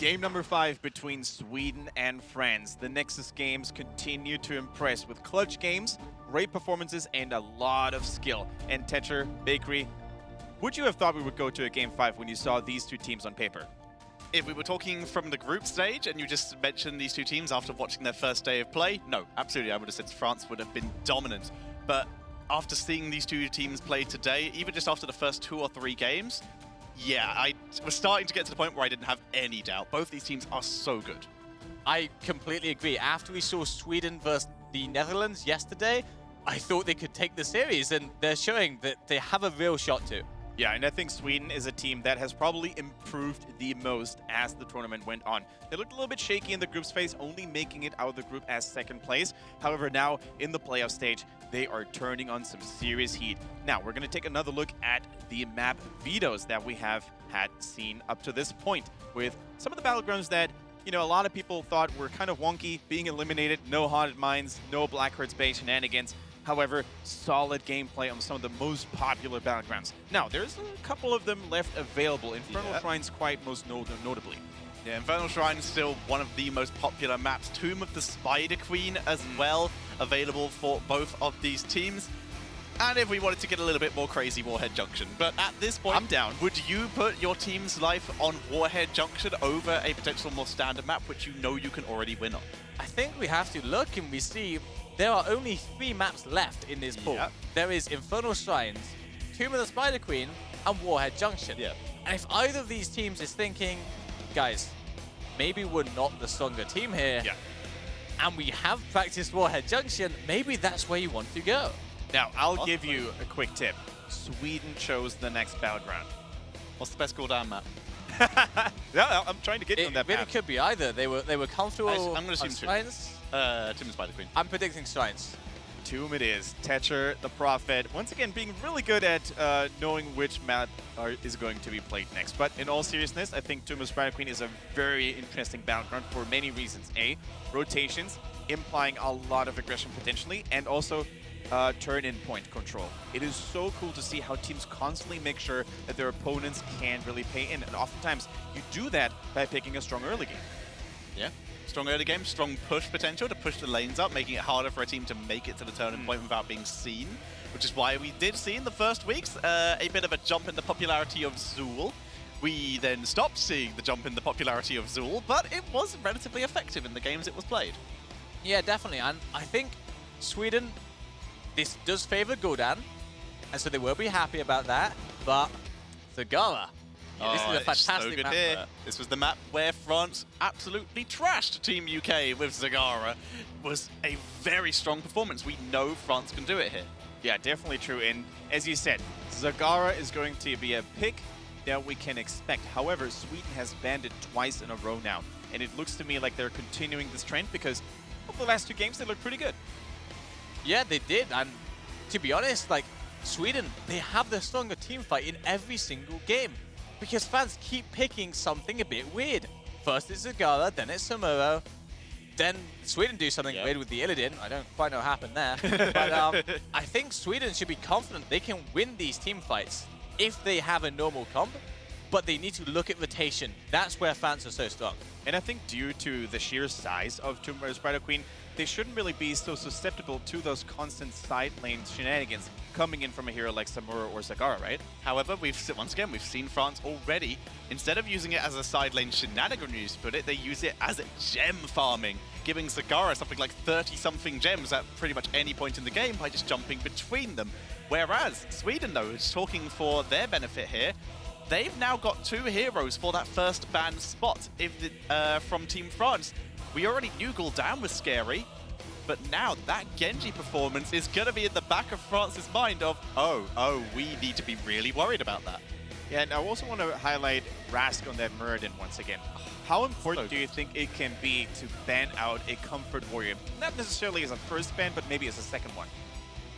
Game number 5 between Sweden and France. The Nexus games continue to impress with clutch games, great performances, and a lot of skill. And Techer, Bakery, would you have thought we would go to a Game 5 when you saw these two teams on paper? If we were talking from the group stage and you just mentioned these two teams after watching their first day of play, no, absolutely, I would have said France would have been dominant. But after seeing these two teams play today, even just after the first 2 or 3 games, yeah, I was starting to get to the point where I didn't have any doubt. Both these teams are so good. I completely agree. After we saw Sweden versus the Netherlands yesterday, I thought they could take the series, and they're showing that they have a real shot to. Yeah, and I think Sweden is a team that has probably improved the most as the tournament went on. They looked a little bit shaky in the group phase, only making it out of the group as second place. However, now in the playoff stage, they are turning on some serious heat. Now, we're going to take another look at the map vetoes that we have had seen up to this point, with some of the battlegrounds that, you know, a lot of people thought were kind of wonky, being eliminated, no haunted mines, no Blackhearts Bay shenanigans. However, solid gameplay on some of the most popular battlegrounds. Now, there's a couple of them left available. Infernal Shrine's quite most notably. Yeah, Infernal Shrine is still one of the most popular maps. Tomb of the Spider Queen as well, available for both of these teams. And if we wanted to get a little bit more crazy, Warhead Junction. But at this point, I'm down. Would you put your team's life on Warhead Junction over a potential more standard map, which you know you can already win on? I think we have to look and we see there are only 3 maps left in this pool. Yep. There is Infernal Shrines, Tomb of the Spider Queen, and Warhead Junction. Yeah. And if either of these teams is thinking, guys, maybe we're not the stronger team here, and we have practiced Warhead Junction, maybe that's where you want to go. Now, I'll give you a quick tip. Sweden chose the next battleground. What's the best cooldown map? Yeah, I'm trying to get you on that really path. could be either. They were comfortable I'm going to assume Shrines. Tomb of the Spider Queen. I'm predicting Shrines. Tomb it is. Techer, the Prophet, once again being really good at knowing which map is going to be played next. But in all seriousness, I think Tomb of the Spider Queen is a very interesting battleground for many reasons. A, rotations, implying a lot of aggression potentially, and also turn-in point control. It is so cool to see how teams constantly make sure that their opponents can't really pay in. And oftentimes, you do that by picking a strong early game. Yeah. Strong early game, strong push potential to push the lanes up, making it harder for a team to make it to the turn-in point without being seen, which is why we did see in the first weeks a bit of a jump in the popularity of Zool. We then stopped seeing the jump in the popularity of Zool, but it was relatively effective in the games it was played. Yeah, definitely. And I think Sweden, this does favor Gul'dan, and so they will be happy about that, but Zagara. Yeah, this is a fantastic map. Here. This was the map where France absolutely trashed Team UK with Zagara. It was a very strong performance. We know France can do it here. Yeah, definitely true. And as you said, Zagara is going to be a pick that we can expect. However, Sweden has banned it twice in a row now. And it looks to me like they're continuing this trend because over the last 2 games, they look pretty good. Yeah, they did. And to be honest, like Sweden, they have the stronger team fight in every single game. Because fans keep picking something a bit weird. First it's Zagara, then it's Samuro, then Sweden do something weird with the Illidan. I don't quite know what happened there. But I think Sweden should be confident they can win these team fights if they have a normal comp, but they need to look at rotation. That's where fans are so strong. And I think due to the sheer size of Tomb of the Spider Queen, they shouldn't really be so susceptible to those constant side lane shenanigans coming in from a hero like Samuro or Zagara, right? However, we've seen France already, instead of using it as a side lane shenanigan, to put it, they use it as gem farming, giving Zagara something like 30-something gems at pretty much any point in the game by just jumping between them. Whereas Sweden, though, is talking for their benefit here. They've now got 2 heroes for that first ban spot from Team France. We already knew Gul'dan was scary, but now that Genji performance is going to be in the back of France's mind of, oh, we need to be really worried about that. Yeah, and I also want to highlight Rask on that Muradin once again. How important do you think it can be to ban out a comfort warrior? Not necessarily as a first ban, but maybe as a second one.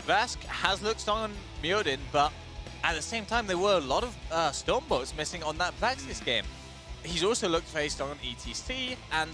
Rask has looked strong on Muradin, but at the same time, there were a lot of Stormbolts missing on that Praxis game. He's also looked very strong on ETC, and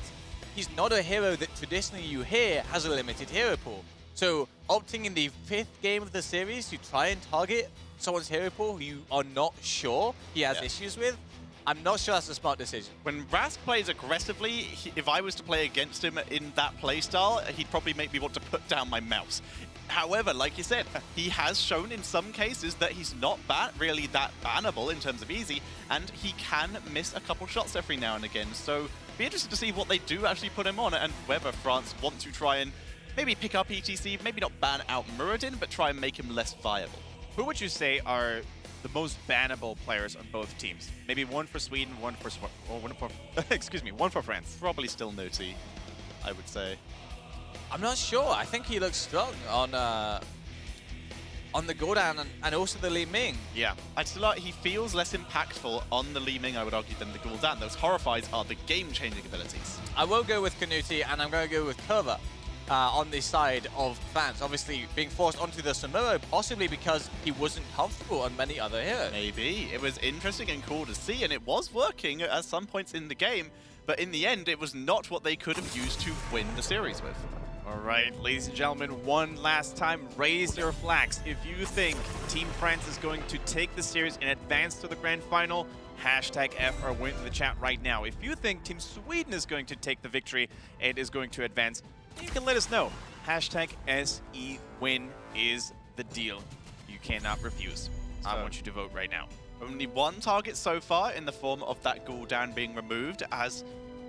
he's not a hero that traditionally you hear has a limited hero pool. So opting in the 5th game of the series to try and target someone's hero pool who you are not sure he has issues with, I'm not sure that's a smart decision. When Rask plays aggressively, if I was to play against him in that playstyle, he'd probably make me want to put down my mouse. However, like you said, he has shown in some cases that he's not really that bannable in terms of easy, and he can miss a couple shots every now and again. So be interested to see what they do actually put him on, and whether France want to try and maybe pick up ETC, maybe not ban out Muradin, but try and make him less viable. Who would you say are the most bannable players on both teams? Maybe one for Sweden, one for excuse me, one for France. Probably still Noti, I would say. I'm not sure. I think he looks strong on the Gordon and also the Li Ming. Yeah, I'd still he feels less impactful on the Li Ming, I would argue, than the Gul'dan. Those Horrifies are the game-changing abilities. I will go with Canuti, and I'm going to go with Curva on the side of France. Obviously, being forced onto the Samuro, possibly because he wasn't comfortable on many other heroes. Maybe. It was interesting and cool to see, and it was working at some points in the game, but in the end, it was not what they could have used to win the series with. All right, ladies and gentlemen, one last time, raise your flags. If you think Team France is going to take the series and advance to the grand final, hashtag F or win in the chat right now. If you think Team Sweden is going to take the victory and is going to advance, you can let us know. Hashtag SE win is the deal. You cannot refuse. I want you to vote right now. Only one target so far in the form of that Gul'dan being removed, as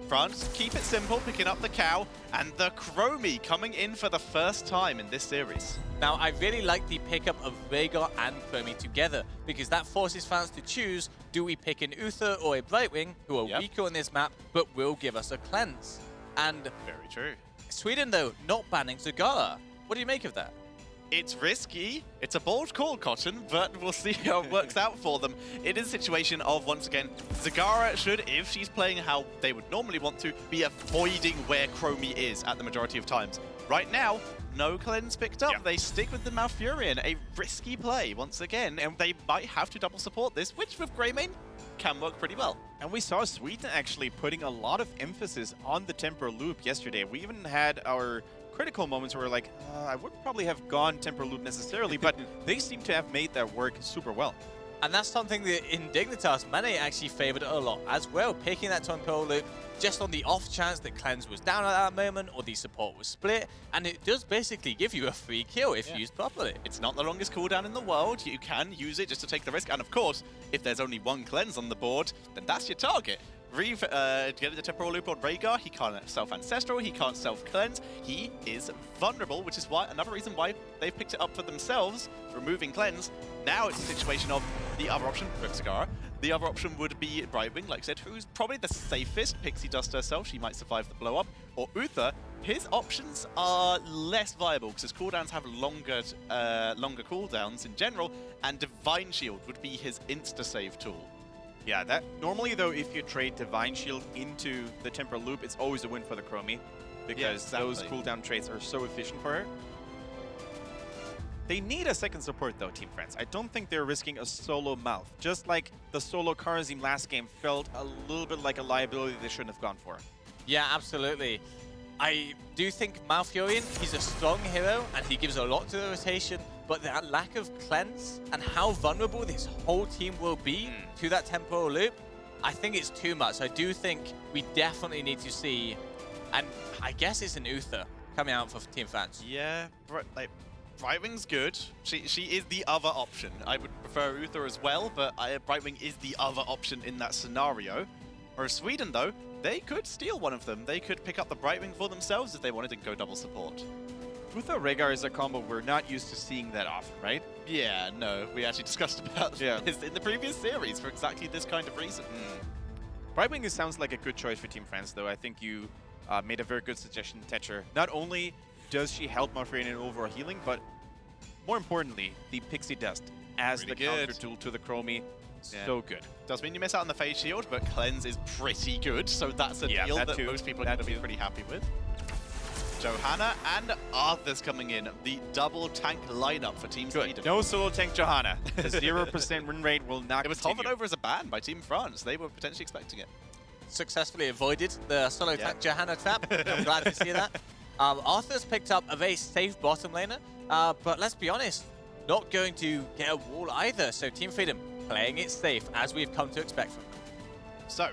France keep it simple, picking up the cow, and the Chromie coming in for the first time in this series. Now, I really like the pickup of Rhaegar and Chromie together, because that forces fans to choose, do we pick an Uther or a Brightwing, who are weaker on this map, but will give us a cleanse? And very true. Sweden, though, not banning Zagara. What do you make of that? It's risky. It's a bold call, Cotton, but we'll see how it works out for them. It is a situation of, once again, Zagara should, if she's playing how they would normally want to, be avoiding where Chromie is at the majority of times. Right now, no cleanse picked up. They stick with the Malfurion, a risky play once again, and they might have to double support this, which with Greymane can work pretty well. And we saw Sweden actually putting a lot of emphasis on the temporal loop yesterday. We even had our critical moments where we're like, I wouldn't probably have gone temporal loop necessarily, but they seem to have made that work super well. And that's something that in Dignitas, Mane actually favored a lot as well, picking that temporal loop just on the off chance that cleanse was down at that moment or the support was split, and it does basically give you a free kill if used properly. It's not the longest cooldown in the world. You can use it just to take the risk, and of course, if there's only one cleanse on the board, then that's your target. Get the temporal loop on Rhaegar, he can't self-ancestral, he can't self-cleanse, he is vulnerable, which is why another reason why they've picked it up for themselves, removing cleanse. Now it's a situation of the other option, Zagara. The other option would be Brightwing, like I said, who's probably the safest. Pixie Dust herself, she might survive the blow-up. Or Uther, his options are less viable because his cooldowns have longer cooldowns in general, and Divine Shield would be his insta-save tool. Yeah, that normally though, if you trade Divine Shield into the temporal loop, it's always a win for the Chromie, because those cooldown traits are so efficient for her. They need a second support though, Team France. I don't think they're risking a solo Mouth. Just like the solo Karazim last game felt a little bit like a liability they shouldn't have gone for. Yeah, absolutely. I do think Malfurion, he's a strong hero and he gives a lot to the rotation, but that lack of cleanse and how vulnerable this whole team will be to that temporal loop, I think it's too much. I do think we definitely need to see, and I guess it's an Uther coming out for Team France. Yeah, like Brightwing's good. She is the other option. I would prefer Uther as well, but Brightwing is the other option in that scenario. Whereas Sweden, though, they could steal one of them. They could pick up the Brightwing for themselves if they wanted to go double support. Uther Rhaegar is a combo we're not used to seeing that often, right? Yeah, no. We actually discussed about this in the previous series for exactly this kind of reason. Brightwing sounds like a good choice for Team France, though. I think you made a very good suggestion, Tetcher. Not only does she help Malfurion in overall healing, but more importantly, the Pixie Dust as the counter tool to the Chromie. So good. Does mean you miss out on the phase shield, but cleanse is pretty good, so that's a deal that most people are going to be pretty happy with. Johanna and Arthur's coming in, the double tank lineup for Team Sweden. No solo tank Johanna. The 0% win rate will not It was hovered over as a ban by Team France. They were potentially expecting it. Successfully avoided the solo tank Johanna trap. I'm glad to see that. Arthur's picked up a very safe bottom laner, but let's be honest, not going to get a wall either. So Team Freedom playing it safe, as we've come to expect from them. So,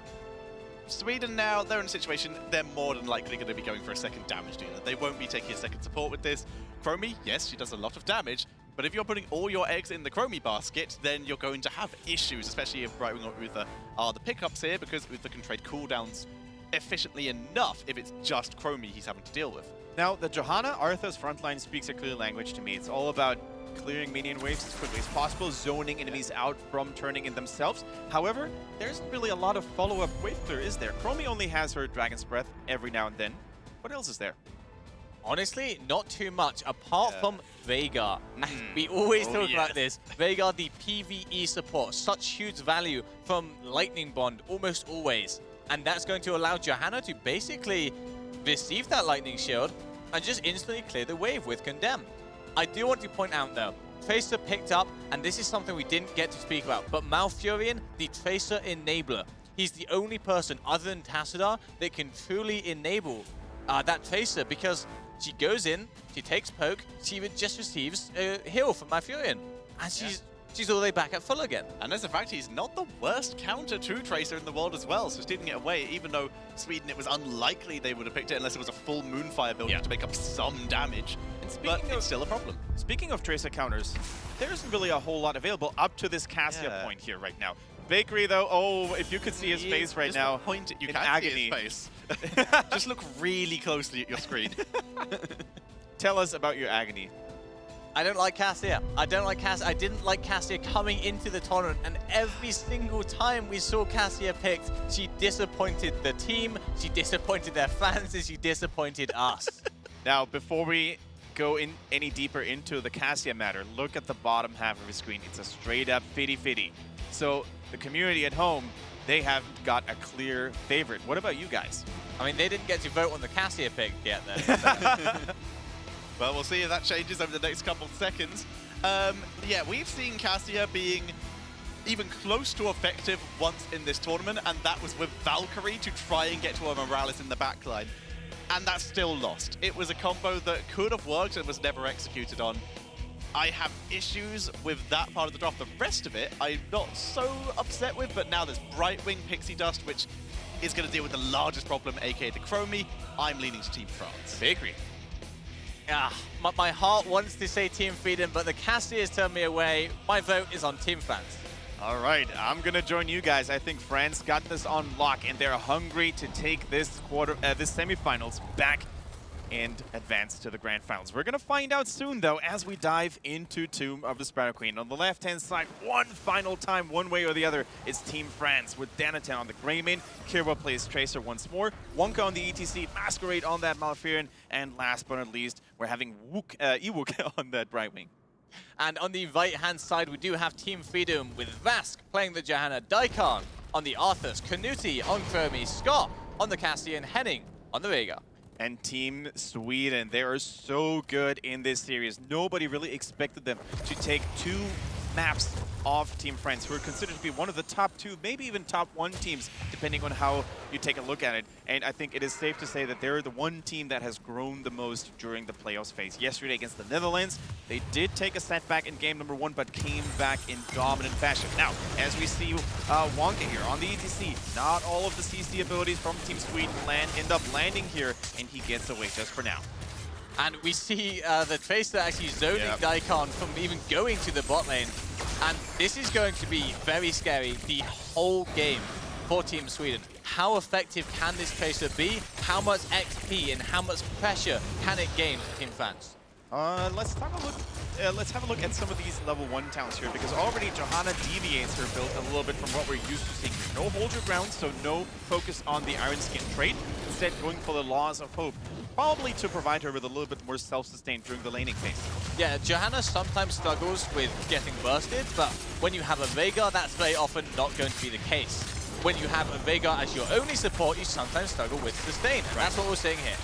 Sweden now, they're in a situation, they're more than likely going to be going for a second damage dealer. They won't be taking a second support with this. Chromie, yes, she does a lot of damage, but if you're putting all your eggs in the Chromie basket, then you're going to have issues, especially if Brightwing or Uther are the pickups here, because Uther can trade cooldowns efficiently enough if it's just Chromie he's having to deal with. Now, the Johanna Arthas frontline speaks a clear language to me. It's all about clearing minion waves as quickly as possible, zoning enemies out from turning in themselves. However, there isn't really a lot of follow-up wave clear, is there? Chromie only has her Dragon's Breath every now and then. What else is there? Honestly, not too much, apart from Veigar. We always talk about this. Veigar, the PvE support, such huge value from Lightning Bond, almost always. And that's going to allow Johanna to basically receive that Lightning Shield and just instantly clear the wave with Condemn. I do want to point out, though, Tracer picked up, and this is something we didn't get to speak about, but Malfurion, the Tracer Enabler. He's the only person other than Tassadar that can truly enable that Tracer, because she goes in, she takes poke, she just receives a heal from Malfurion, and she's all the way back at full again. And as a fact, he's not the worst counter to Tracer in the world as well, so stealing it away, even though Sweden, it was unlikely they would have picked it unless it was a full Moonfire build to make up some damage. But it's still a problem. Speaking of Tracer counters, there isn't really a whole lot available up to this Cassia point here right now. Bakery, though, oh, if you could see his face right now, you in can agony. see his face. Just look really closely at your screen. Tell us about your agony. I don't like Cassia. I don't like Cassia. I didn't like Cassia coming into the tournament, and every single time we saw Cassia picked, she disappointed the team, she disappointed their fans, and she disappointed us. Now, before we go in any deeper into the Cassia matter, look at the bottom half of his screen. It's a straight up fitty-fitty. So the community at home, they have got a clear favorite. What about you guys? I mean, they didn't get to vote on the Cassia pick yet, though. So. Well, we'll see if that changes over the next couple of seconds. Yeah, we've seen Cassia being even close to effective once in this tournament, and that was with Valkyrie to try and get to a Morales in the backline. And that's still lost. It was a combo that could have worked and was never executed on. I have issues with that part of the draft. The rest of it, I'm not so upset with, but now there's Brightwing, Pixie Dust, which is going to deal with the largest problem, aka the Chromie. I'm leaning to Team France. Bakery. My heart wants to say Team Freedom, but the Cassia has turned me away. My vote is on Team France. All right, I'm gonna join you guys. I think France got this on lock, and they're hungry to take this this semifinals back and advance to the grand finals. We're gonna find out soon, though, as we dive into Tomb of the Sparrow Queen. On the left-hand side, one final time, one way or the other, it's Team France with Danatan on the gray main. Kirwa plays Tracer once more. Wonka on the ETC, Masquerade on that Malfurion, and last but not least, we're having Ewok on that Brightwing. And on the right-hand side, we do have Team Freedom with Vask playing the Johanna, Daikon on the Arthas, Canuti on Chromie, Scott on the Cassian, Henning on the Veigar. And Team Sweden, they are so good in this series. Nobody really expected them to take two maps of Team France, who are considered to be one of the top two, maybe even top one teams, depending on how you take a look at it. And I think it is safe to say that they're the one team that has grown the most during the playoffs phase. Yesterday against the Netherlands, they did take a setback in game number 1, but came back in dominant fashion. Now, as we see Wonka here on the ETC, not all of the CC abilities from Team Sweden end up landing here, and he gets away just for now. And we see the Tracer actually zoning Daikon from even going to the bot lane. And this is going to be very scary the whole game for Team Sweden. How effective can this Tracer be? How much XP and how much pressure can it gain for Team France? Let's have a look at some of these level 1 towns here, because already Johanna deviates her build a little bit from what we're used to seeing here. No hold your ground, so no focus on the Iron Skin trait. Instead, going for the Laws of Hope, probably to provide her with a little bit more self-sustained during the laning phase. Yeah, Johanna sometimes struggles with getting bursted, but when you have a Veigar, that's very often not going to be the case. When you have a Veigar as your only support, you sometimes struggle with sustain. Right. That's what we're seeing here.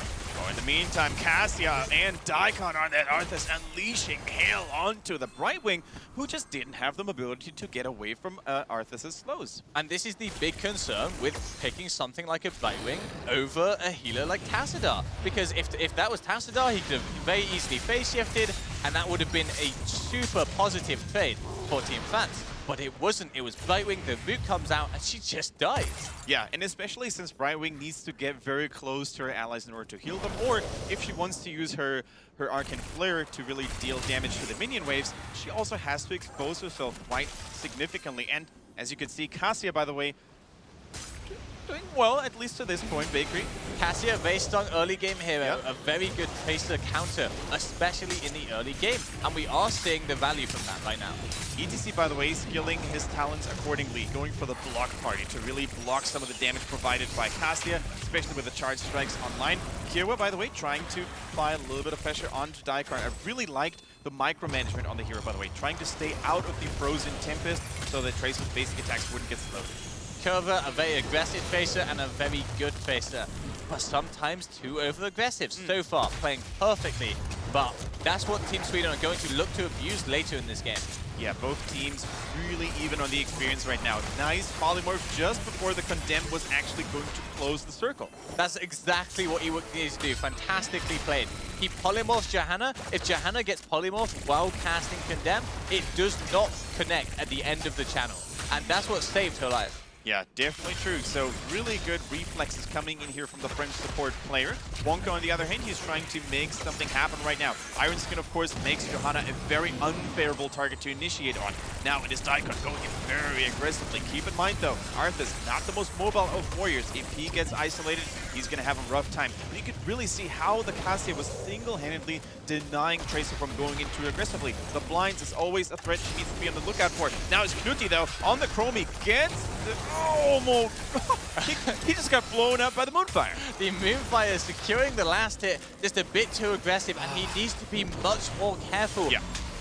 In the meantime, Cassia and Daikon on that Arthas, unleashing hail onto the Brightwing, who just didn't have the ability to get away from Arthas' slows. And this is the big concern with picking something like a Brightwing over a healer like Tassadar. Because if that was Tassadar, he could have very easily phase shifted, and that would have been a super positive trade for Team France. but it wasn't. It was Brightwing, the root comes out, and she just dies. Yeah, and especially since Brightwing needs to get very close to her allies in order to heal them, or if she wants to use her Arcane Flare to really deal damage to the minion waves, she also has to expose herself quite significantly. And as you can see, Cassia, by the way, doing well, at least to this point, Bakery. Cassia, very strong early game hero, a very good Tracer counter, especially in the early game. And we are seeing the value from that right now. ETC, by the way, skilling his talents accordingly, going for the block party to really block some of the damage provided by Cassia, especially with the charge strikes online. Kira, by the way, trying to apply a little bit of pressure onto Daikar. I really liked the micromanagement on the hero, by the way, trying to stay out of the Frozen Tempest so that Tracer's basic attacks wouldn't get slowed. Curva, a very aggressive Tracer and a very good Tracer, but sometimes too over-aggressive. So far, playing perfectly, but that's what Team Sweden are going to look to abuse later in this game. Yeah, both teams really even on the experience right now. Nice polymorph just before the Condemned was actually going to close the circle. That's exactly what he needs to do. Fantastically played. He polymorphs Johanna. If Johanna gets polymorphed while casting Condemn, it does not connect at the end of the channel. And that's what saved her life. Yeah, definitely true. So really good reflexes coming in here from the French support player. Wonka, on the other hand, he's trying to make something happen right now. Iron Skin, of course, makes Johanna a very unfavorable target to initiate on. Now it is Daikon going in very aggressively. Keep in mind, though, Arthas, not the most mobile of warriors. If he gets isolated, he's going to have a rough time. But you could really see how the Cassia was single-handedly denying Tracer from going in too aggressively. The blinds is always a threat she needs to be on the lookout for. Now it's Knuti, though, on the Chromie, gets the... Oh, he just got blown up by the Moonfire. The Moonfire securing the last hit, just a bit too aggressive, and he needs to be much more careful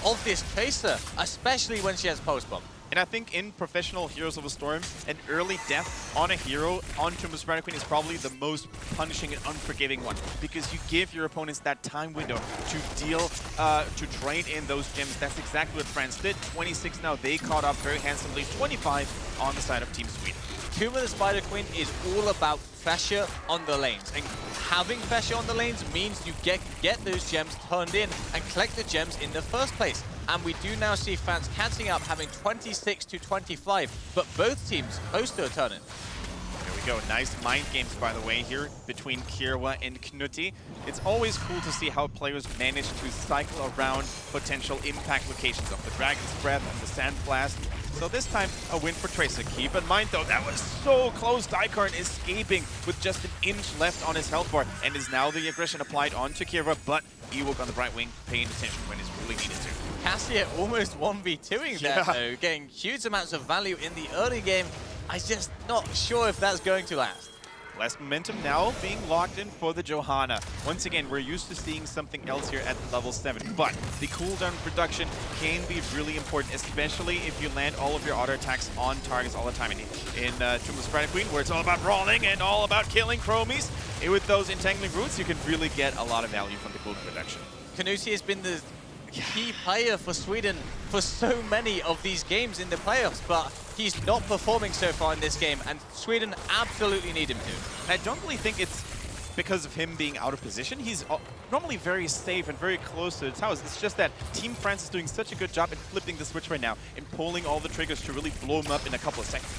of this Tracer, especially when she has Pulse Bomb. And I think in professional Heroes of a Storm, an early death on a hero on Tomb of Sparta Queen is probably the most punishing and unforgiving one, because you give your opponents that time window to deal, to drain in those gems. That's exactly what France did. 26 now, they caught up very handsomely. 25 on the side of Team Sweden. Tomb of the Spider Queen is all about pressure on the lanes, and having pressure on the lanes means you get those gems turned in and collect the gems in the first place. And we do now see fans catching up, having 26 to 25, but both teams close to a turn-in. There we go. Nice mind games, by the way, here between Kirwa and Knuti. It's always cool to see how players manage to cycle around potential impact locations of the Dragon's Breath and the Sand Blast. So this time, a win for Tracer. Keep in mind, though, that was so close. Daikarn escaping with just an inch left on his health bar, and is now the aggression applied onto Kira, but Ewok on the Brightwing paying attention when it's really needed to. Cassia almost 1v2ing there, though, getting huge amounts of value in the early game. I'm just not sure if that's going to last. Less momentum now being locked in for the Johanna. Once again, we're used to seeing something else here at level 7, but the cooldown production can be really important, especially if you land all of your auto attacks on targets all the time. In Tomb of Sparta Queen, where it's all about brawling and all about killing chromies, with those entangling roots, you can really get a lot of value from the cooldown production. Knuti has been the key player for Sweden for so many of these games in the playoffs, but he's not performing so far in this game, and Sweden absolutely need him to. I don't really think it's because of him being out of position. He's normally very safe and very close to the towers. It's just that Team France is doing such a good job at flipping the switch right now and pulling all the triggers to really blow him up in a couple of seconds.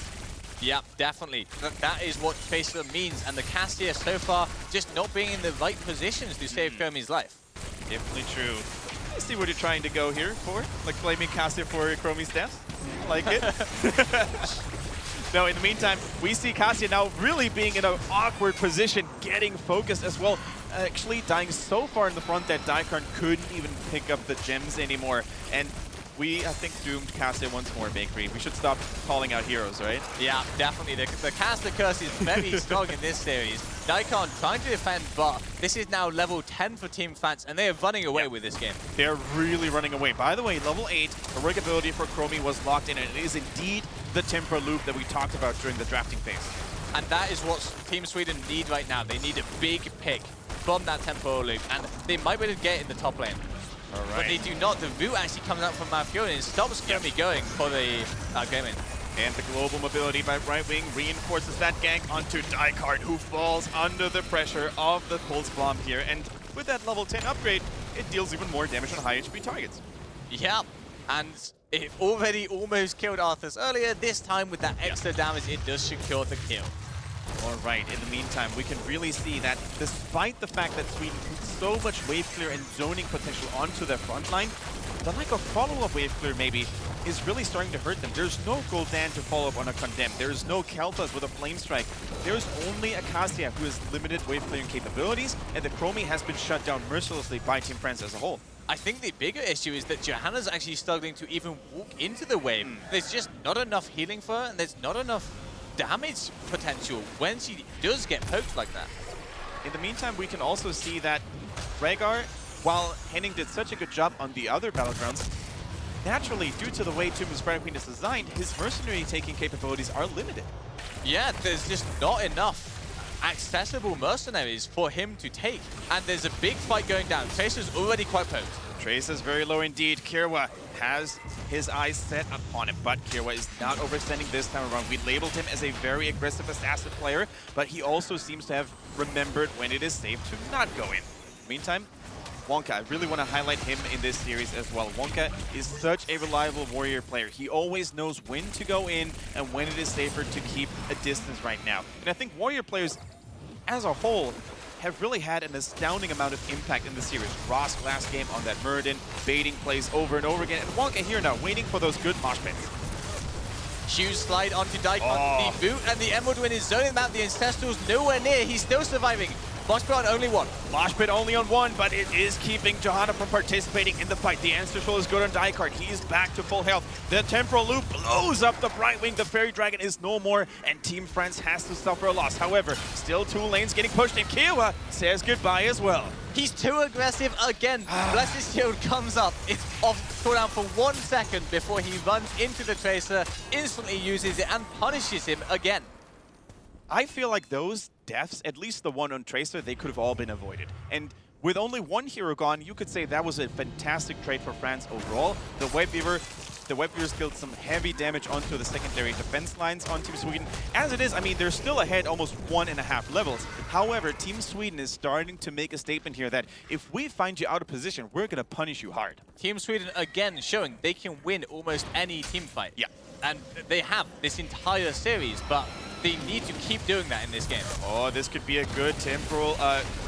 Yeah, definitely. That is what Tracer means, and the Cassia so far just not being in the right positions to save Kermi's life. Definitely true. I see what you're trying to go here for, like blaming Cassia for Chromie's death. Like it. No, in the meantime, we see Cassia now really being in an awkward position, getting focused as well. Actually dying so far in the front that Daikarn couldn't even pick up the gems anymore. And we, I think, doomed Cassia once more, Bakery. We should stop calling out heroes, right? Yeah, definitely. The caster curse is very strong in this series. Daikon trying to defend, but this is now level 10 for Team France, and they are running away with this game. They're really running away. By the way, level 8, heroic ability for Chromie was locked in, and it is indeed the Temper Loop that we talked about during the drafting phase. And that is what Team Sweden need right now. They need a big pick from that Temporal Loop, and they might be able to get in the top lane. All right. But they do not. The root actually comes out from Malfiore and stops Skirmy going for the gaming. And the global mobility by Brightwing reinforces that gank onto Daikard, who falls under the pressure of the Pulse Bomb here. And with that level 10 upgrade, it deals even more damage on high HP targets. Yeah, and It already almost killed Arthas earlier. This time with that extra damage, it does secure the kill. All right, in the meantime, we can really see that despite the fact that Sweden puts so much wave clear and zoning potential onto their front line, the lack of follow-up wave clear maybe is really starting to hurt them. There's no Gul'dan to follow up on a Condemn. There's no Kel'Thas with a Flame Strike. There's only Acacia who has limited wave clearing capabilities, and the Chromie has been shut down mercilessly by Team France as a whole. I think the bigger issue is that Johanna's actually struggling to even walk into the wave. There's just not enough healing for her, and there's not enough damage potential when she does get poked like that. In the meantime, we can also see that Rhaegar, while Henning did such a good job on the other battlegrounds, naturally, due to the way Tomb of Spider Queen is designed, his mercenary taking capabilities are limited. Yeah, there's just not enough accessible mercenaries for him to take. And there's a big fight going down. Tracer's already quite poked. Tracer's very low indeed. Kirwa has his eyes set upon him, but Kirwa is not overextending this time around. We labeled him as a very aggressive assassin player, but he also seems to have remembered when it is safe to not go in. Meantime, Wonka, I really want to highlight him in this series as well. Wonka is such a reliable warrior player. He always knows when to go in and when it is safer to keep a distance right now. And I think warrior players as a whole have really had an astounding amount of impact in the series. Ross last game on that Muradin, baiting plays over and over again. And Wonka here now, waiting for those good mosh pits. Huge slide onto Daikon. The boot and the Emerald Wind is zoning him out. The Ancestral's nowhere near. He's still surviving. Mosh pit on only one. Mosh pit only on one, but it is keeping Johanna from participating in the fight. The Ancestral is good on Daikon. He's back to full health. The Temporal Loop blows up the Brightwing. The Fairy Dragon is no more, and Team France has to suffer a loss. However, still two lanes getting pushed, and Kiowa says goodbye as well. He's too aggressive again. Blessed Shield comes up. It's off cooldown for 1 second before he runs into the Tracer, instantly uses it, and punishes him again. I feel like those deaths, at least the one on Tracer, they could have all been avoided. And with only one hero gone, you could say that was a fantastic trade for France overall. The Web Weavers dealt some heavy damage onto the secondary defense lines on Team Sweden. As it is, I mean, they're still ahead almost 1.5 levels. However, Team Sweden is starting to make a statement here that if we find you out of position, we're going to punish you hard. Team Sweden again showing they can win almost any team fight. Yeah. And they have this entire series, but they need to keep doing that in this game. Oh, this could be a good temporal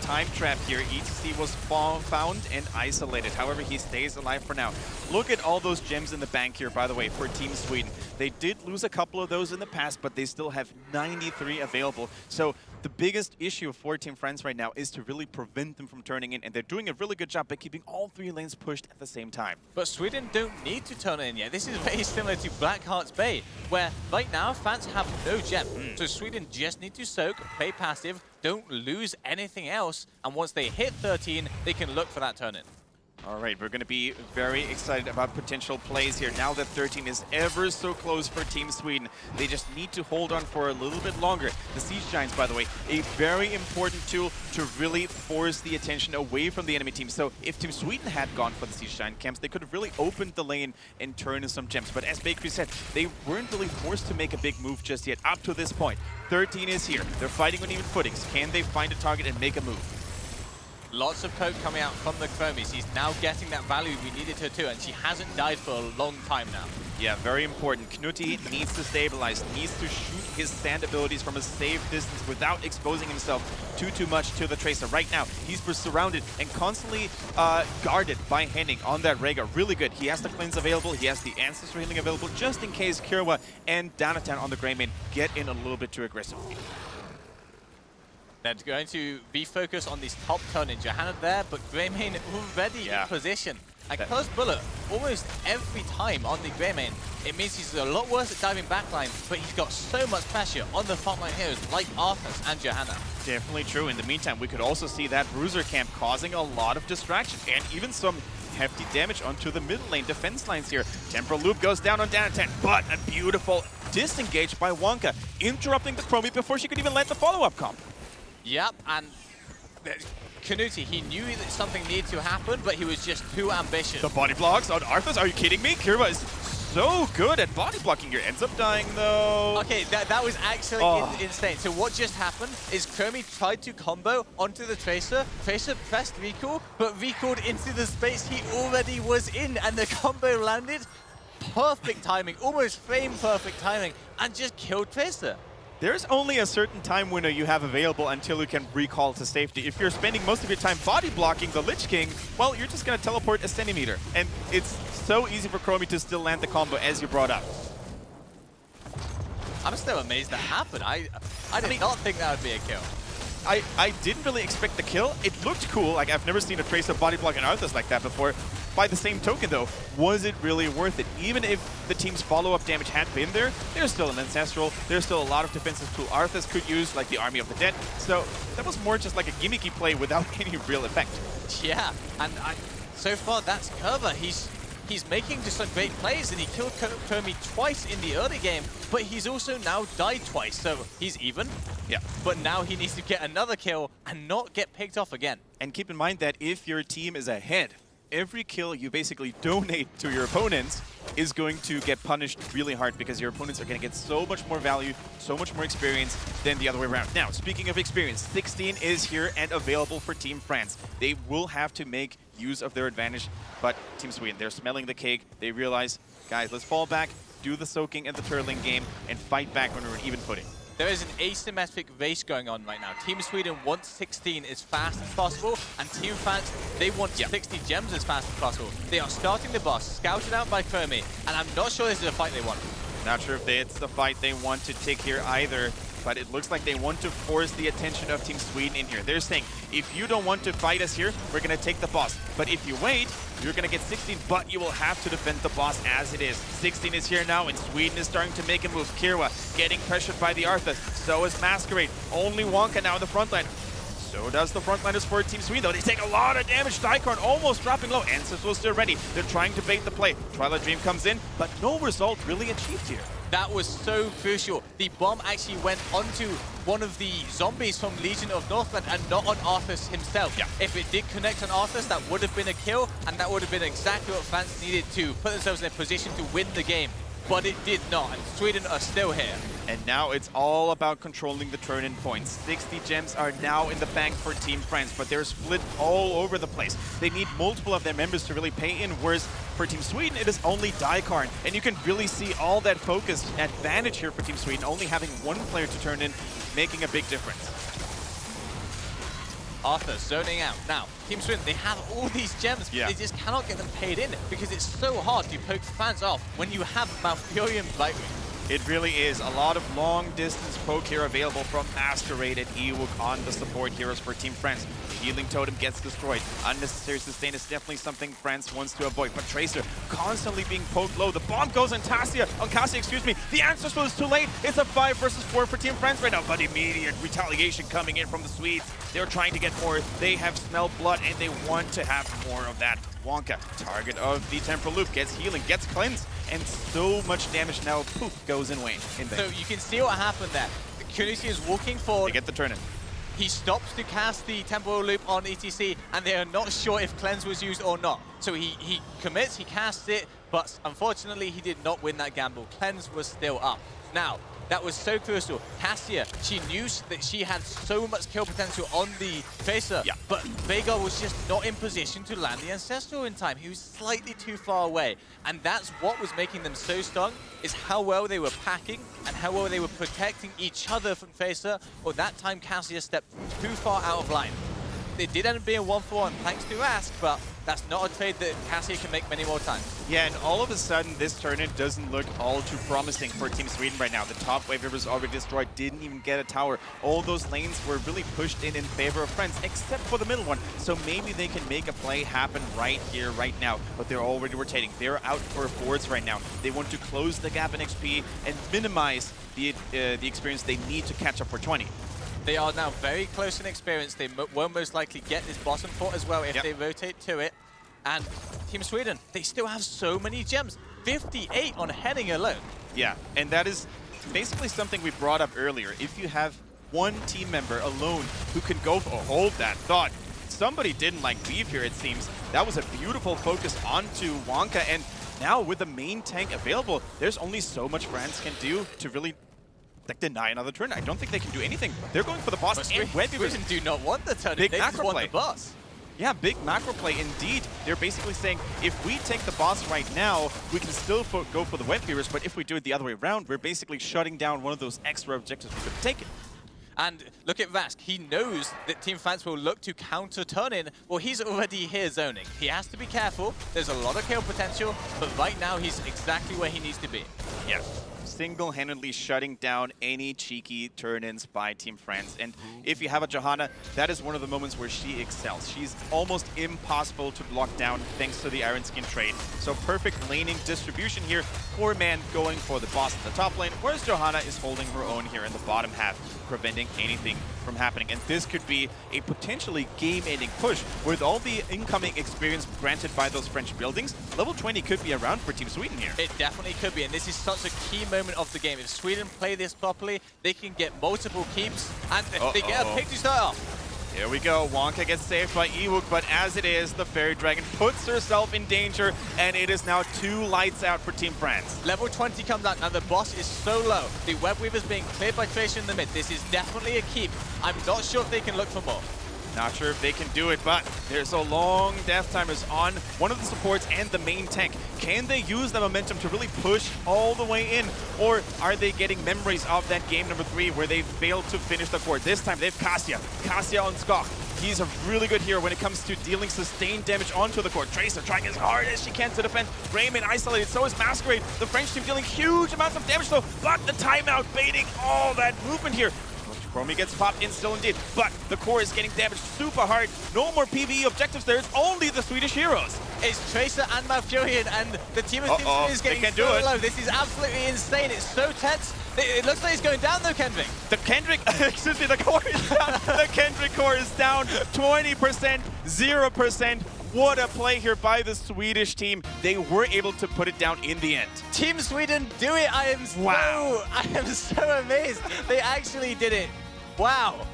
time trap here. ETC was found and isolated. However, he stays alive for now. Look at all those gems in the bank here, by the way, for Team Sweden. They did lose a couple of those in the past, but they still have 93 available. So the biggest issue for Team France right now is to really prevent them from turning in, and they're doing a really good job by keeping all 3 lanes pushed at the same time. But Sweden don't need to turn in yet. This is very similar to Blackheart's Bay, where right now fans have no gem. So Sweden just need to soak, play passive, don't lose anything else, and once they hit 13, they can look for that turn-in. All right, we're going to be very excited about potential plays here. Now that 13 is ever so close for Team Sweden, they just need to hold on for a little bit longer. The Siege Giants, by the way, a very important tool to really force the attention away from the enemy team. So if Team Sweden had gone for the Siege Giant camps, they could have really opened the lane and turned in some gems. But as Bakery said, they weren't really forced to make a big move just yet up to this point. 13 is here. They're fighting on even footings. Can they find a target and make a move? Lots of poke coming out from the Chromies. He's now getting that value we needed her to, and she hasn't died for a long time now. Yeah, very important. Knuti needs to stabilize, needs to shoot his stand abilities from a safe distance without exposing himself too much to the Tracer. Right now, he's surrounded and constantly guarded by Henning on that Rhaegar. Really good. He has the cleanse available, he has the Ancestor healing available, just in case Kirwa and Danatan on the Greymane get in a little bit too aggressively. They're going to refocus on this top turn in Johanna there, but Greymane already in position. And Close Bullet, almost every time on the Greymane, it means he's a lot worse at diving backline, but he's got so much pressure on the frontline heroes like Arthas and Johanna. Definitely true. In the meantime, we could also see that Bruiser camp causing a lot of distraction and even some hefty damage onto the middle lane defense lines here. Temporal Loop goes down on Danatan, but a beautiful disengage by Wonka, interrupting the Chromie before she could even let the follow-up come. Yep, and Knuti, he knew that something needed to happen, but he was just too ambitious. The body blocks on Arthas? Are you kidding me? Kirwa is so good at body blocking here. Ends up dying though. Okay, that was actually insane. So what just happened is Chromie tried to combo onto the Tracer. Tracer pressed recall, but recalled into the space he already was in, and the combo landed. perfect timing, almost frame perfect timing, and just killed Tracer. There's only a certain time window you have available until you can recall to safety. If you're spending most of your time body blocking the Lich King, well, you're just going to teleport a centimeter. And it's so easy for Chromie to still land the combo as you brought up. I'm still amazed that happened. I did not think that would be a kill. I didn't really expect the kill. It looked cool. Like, I've never seen a Tracer body block an Arthas like that before. By the same token, though, was it really worth it? Even if the team's follow-up damage had been there, there's still an Ancestral. There's still a lot of defensive tool Arthas could use, like the Army of the Dead. So that was more just like a gimmicky play without any real effect. Yeah, and so far that's Kerber. He's making just some great plays, and he killed Chromie twice in the early game, but he's also now died twice, so he's even. Yeah. But now he needs to get another kill and not get picked off again. And keep in mind that if your team is ahead, every kill you basically donate to your opponents is going to get punished really hard because your opponents are going to get so much more value, so much more experience than the other way around. Now, speaking of experience, 16 is here and available for Team France. They will have to make use of their advantage, but Team Sweden, they're smelling the cake. They realize, guys, let's fall back, do the soaking and the turtling game, and fight back when we're on even footing. There is an asymmetric race going on right now. Team Sweden wants 16 as fast as possible, and Team France, they want 60 gems as fast as possible. They are starting the boss, scouted out by Chromie, and I'm not sure this is a fight they want. Not sure if it's the fight they want to take here either, but it looks like they want to force the attention of Team Sweden in here. They're saying, if you don't want to fight us here, we're going to take the boss. But if you wait, you're going to get 16, but you will have to defend the boss as it is. 16 is here now, and Sweden is starting to make a move. Kirwa getting pressured by the Arthas. So is Masquerade. Only Wonka now in the front line. So does the frontliners for Team Sweden, though. They take a lot of damage. Daikarn almost dropping low. Ancestral still ready. They're trying to bait the play. Twilight Dream comes in, but no result really achieved here. That was so crucial. The bomb actually went onto one of the zombies from Legion of Northrend and not on Arthas himself. Yeah. If it did connect on Arthas, that would have been a kill, and that would have been exactly what France needed to put themselves in a position to win the game. But it did not, and Sweden are still here. And now it's all about controlling the turn-in points. 60 gems are now in the bank for Team France, but they're split all over the place. They need multiple of their members to really pay in, whereas for Team Sweden, it is only Daikarn. And you can really see all that focused advantage here for Team Sweden, only having one player to turn in, making a big difference. Arthur zoning out. Now, Team Sweden, they have all these gems, but they just cannot get them paid in because it's so hard to poke fans off when you have Malfurion Blightwing. It really is. A lot of long-distance poke here available from Masquerade and Ewok on the support heroes for Team France. Healing Totem gets destroyed. Unnecessary sustain is definitely something France wants to avoid. But Tracer constantly being poked low. The bomb goes on Cassia. Excuse me. The Ancestral is too late. It's a 5 versus 4 for Team France right now. But immediate retaliation coming in from the Swedes. They're trying to get more. They have smelled blood and they want to have more of that. Wonka, target of the Temporal Loop, gets healing, gets cleansed, and so much damage now, poof, goes in Wayne. So you can see what happened there. Kunisi is walking forward. They get the turn in. He stops to cast the Temporal Loop on ETC, and they are not sure if Cleanse was used or not. So he commits, he casts it, but unfortunately he did not win that gamble. Cleanse was still up. Now, that was so crucial. Cassia, she knew that she had so much kill potential on the Tracer, but Veigar was just not in position to land the Ancestral in time. He was slightly too far away, and that's what was making them so strong, is how well they were packing and how well they were protecting each other from Tracer, or that time Cassia stepped too far out of line. It did end up being 1-for-1 thanks to Ask, but that's not a trade that Cassia can make many more times. Yeah, and all of a sudden, this tournament doesn't look all too promising for Team Sweden right now. The top wave was already destroyed, didn't even get a tower. All those lanes were really pushed in favor of France, except for the middle one. So maybe they can make a play happen right here, right now. But they're already rotating. They're out for forwards right now. They want to close the gap in XP and minimize the experience they need to catch up for 20. They are now very close in experience. They will most likely get this bottom fort as well if they rotate to it. And Team Sweden, they still have so many gems. 58 on Henning alone. Yeah, and that is basically something we brought up earlier. If you have one team member alone who can go for, hold that thought. Somebody didn't leave here, it seems. That was a beautiful focus onto Wonka, and now with the main tank available, there's only so much France can do to really deny another turn. I don't think they can do anything. They're going for the boss, and Sweden do not want the turn. They just want the boss. Yeah, big macro play indeed. They're basically saying, if we take the boss right now, we can still go for the web clearers, but if we do it the other way around, we're basically shutting down one of those extra objectives we could have taken. And look at Vask. He knows that Team France will look to counter turn-in. Well, he's already here zoning. He has to be careful. There's a lot of kill potential, but right now he's exactly where he needs to be. Yeah. Single-handedly shutting down any cheeky turn-ins by Team France. And if you have a Johanna, that is one of the moments where she excels. She's almost impossible to block down thanks to the Iron Skin trade. So perfect laning distribution here. 4-man going for the boss in the top lane, whereas Johanna is holding her own here in the bottom half, preventing anything from happening. And this could be a potentially game-ending push. With all the incoming experience granted by those French buildings, level 20 could be around for Team Sweden here. It definitely could be, and this is such a key moment of the game. If Sweden play this properly, they can get multiple keeps, and they get a pick to start off. Here we go. Wonka gets saved by Ewok, but as it is, the Fairy Dragon puts herself in danger, and it is now 2 lights out for Team France. Level 20 comes out. Now the boss is so low. The Web Weaver's being cleared by Tracer in the mid. This is definitely a keep. I'm not sure if they can look for more. Not sure if they can do it, but there's a long death timers on one of the supports and the main tank. Can they use the momentum to really push all the way in? Or are they getting memories of that game number 3 where they failed to finish the core? This time they have Cassia. Cassia on Skok. He's a really good hero when it comes to dealing sustained damage onto the core. Tracer trying as hard as she can to defend. Raymond isolated, so is Masquerade. The French team dealing huge amounts of damage though, but the timeout baiting all that movement here. Chromie gets popped in still indeed, but the core is getting damaged super hard. No more PvE objectives there. It's only the Swedish heroes. It's Tracer and Malfurion, and the team of Team is getting so low. This is absolutely insane. It's so tense. It looks like it's going down though, Kendrick. The Kendrick, excuse me, the core is down. The Kendrick core is down 20%, 0%. What a play here by the Swedish team. They were able to put it down in the end. Team Sweden do it. I am so amazed. They actually did it. Wow.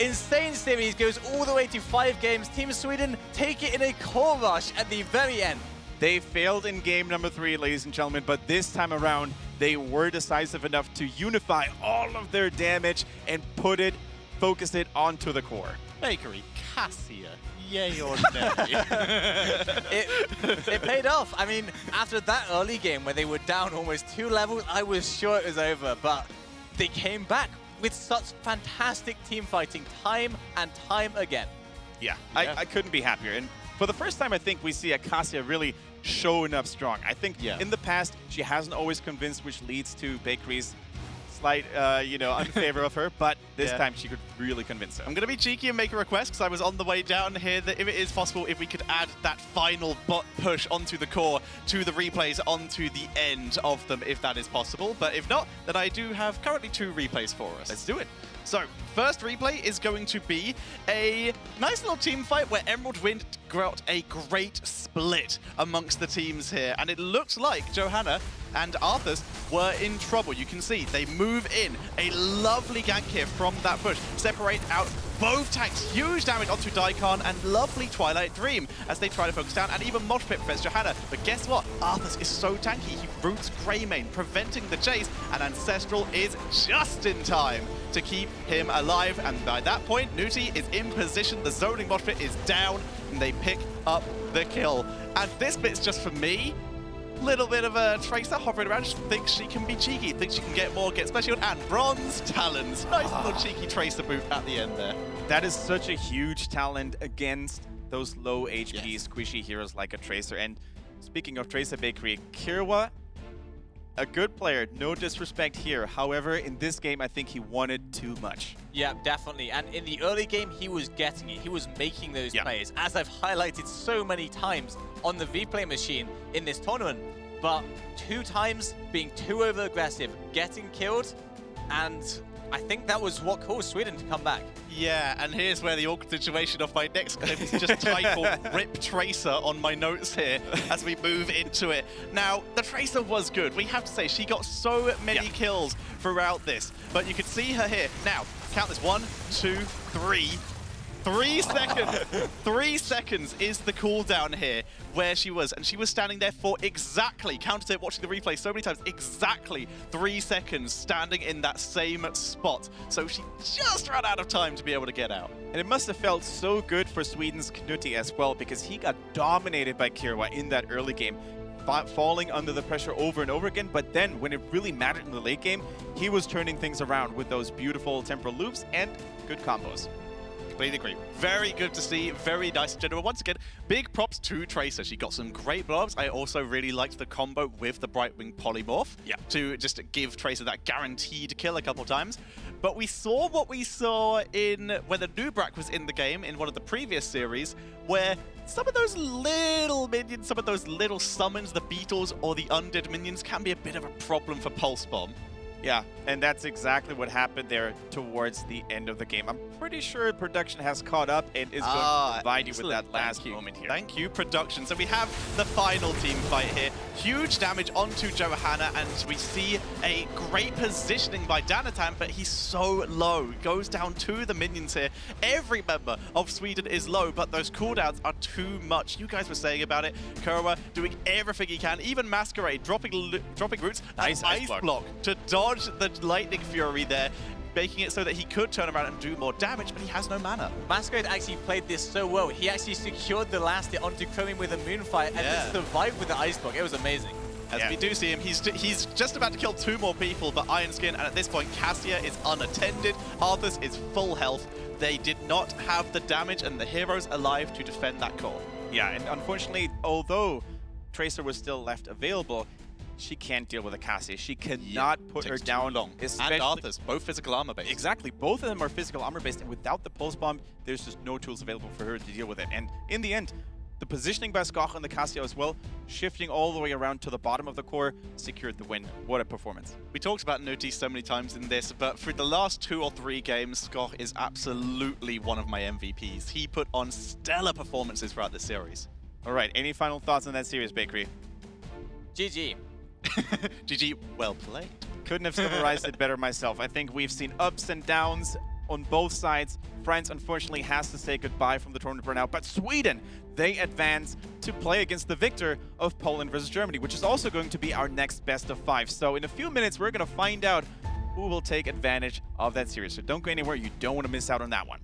Insane series goes all the way to 5 games. Team Sweden take it in a core rush at the very end. They failed in game number 3, ladies and gentlemen, but this time around, they were decisive enough to unify all of their damage and focus it onto the core. Bakery, Cassia. Yay or nay? It paid off. I mean, after that early game where they were down almost 2 levels, I was sure it was over, but they came back with such fantastic team fighting time and time again. Yeah. I couldn't be happier. And for the first time, I think we see Acacia really showing up strong. I think in the past, she hasn't always convinced, which leads to Bakery's slight, unfavor of her, but this time she could really convince her. I'm going to be cheeky and make a request because I was on the way down here that if it is possible, if we could add that final bot push onto the core, to the replays, onto the end of them, if that is possible. But if not, then I do have currently 2 replays for us. Let's do it. So, first replay is going to be a nice little team fight where Emerald Wind got a great split amongst the teams here. And it looks like Johanna and Arthas were in trouble. You can see they move in. A lovely gank here from that push. Separate out both tanks. Huge damage onto Daikon and lovely Twilight Dream as they try to focus down. And even Mosh Pit prevents Johanna. But guess what? Arthas is so tanky. He roots Greymane, preventing the chase. And Ancestral is just in time to keep him alive. And by that point, Nuti is in position. The zoning Mosh Pit is down. And they pick up the kill. And this bit's just for me. Little bit of a Tracer hovering around, just thinks she can be cheeky, thinks she can get more, get special, and Bronze Talons. Nice little cheeky Tracer boot at the end there. That is such a huge talent against those low HP squishy heroes like a Tracer. And speaking of Tracer, Bakery, Kirwa, a good player, no disrespect here. However, in this game, I think he wanted too much. Yeah, definitely. And in the early game, he was getting it. He was making those plays, as I've highlighted so many times on the Vplay machine in this tournament. But 2 times being too over-aggressive, getting killed, and I think that was what caused Sweden to come back. Yeah, and here's where the awkward situation of my next clip is just titled Rip Tracer on my notes here as we move into it. Now, the Tracer was good. We have to say, she got so many kills throughout this, but you can see her here. Now, count this 1, 2, 3. 3 seconds. 3 seconds is the cooldown here where she was. And she was standing there for exactly, counted it watching the replay so many times, exactly 3 seconds standing in that same spot. So she just ran out of time to be able to get out. And it must have felt so good for Sweden's Knutti as well, because he got dominated by Kirwa in that early game, falling under the pressure over and over again. But then when it really mattered in the late game, he was turning things around with those beautiful temporal loops and good combos. Completely agree. Very good to see. Very nice in general. Once again, big props to Tracer. She got some great blow-ups. I also really liked the combo with the Brightwing Polymorph to just give Tracer that guaranteed kill a couple times. But we saw what we saw in when the Nubrak was in the game in one of the previous series, where some of those little minions, some of those little summons, the beetles or the undead minions, can be a bit of a problem for Pulse Bomb. Yeah, and that's exactly what happened there towards the end of the game. I'm pretty sure production has caught up and is going to provide you with that last moment here. Thank you, production. So we have the final team fight here. Huge damage onto Johanna, and we see a great positioning by Danatan, but he's so low. Goes down to the minions here. Every member of Sweden is low, but those cooldowns are too much. You guys were saying about it. Kurwa doing everything he can, even Masquerade, dropping roots, nice ice block to dodge the Lightning Fury there, making it so that he could turn around and do more damage, but he has no mana. Masquerade actually played this so well. He actually secured the last hit onto Chromium with a Moonfire and then survived with the Ice Block. It was amazing. As we do see him, he's just about to kill 2 more people, but Iron Skin, and at this point, Cassia is unattended. Arthas is full health. They did not have the damage and the heroes alive to defend that core. Yeah, and unfortunately, although Tracer was still left available, she can't deal with a Cassia. She cannot put her down long. And Arthas, both physical armor based. Exactly, both of them are physical armor based, and without the Pulse Bomb, there's just no tools available for her to deal with it. And in the end, the positioning by Skach and the Cassia as well, shifting all the way around to the bottom of the core, secured the win. What a performance. We talked about Knutti so many times in this, but for the last 2 or 3 games, Skach is absolutely one of my MVPs. He put on stellar performances throughout the series. All right, any final thoughts on that series, Bakery? GG. GG, well played. Couldn't have summarized it better myself. I think we've seen ups and downs on both sides. France, unfortunately, has to say goodbye from the tournament for now. But Sweden, they advance to play against the victor of Poland versus Germany, which is also going to be our next best of 5. So in a few minutes, we're going to find out who will take advantage of that series. So don't go anywhere. You don't want to miss out on that one.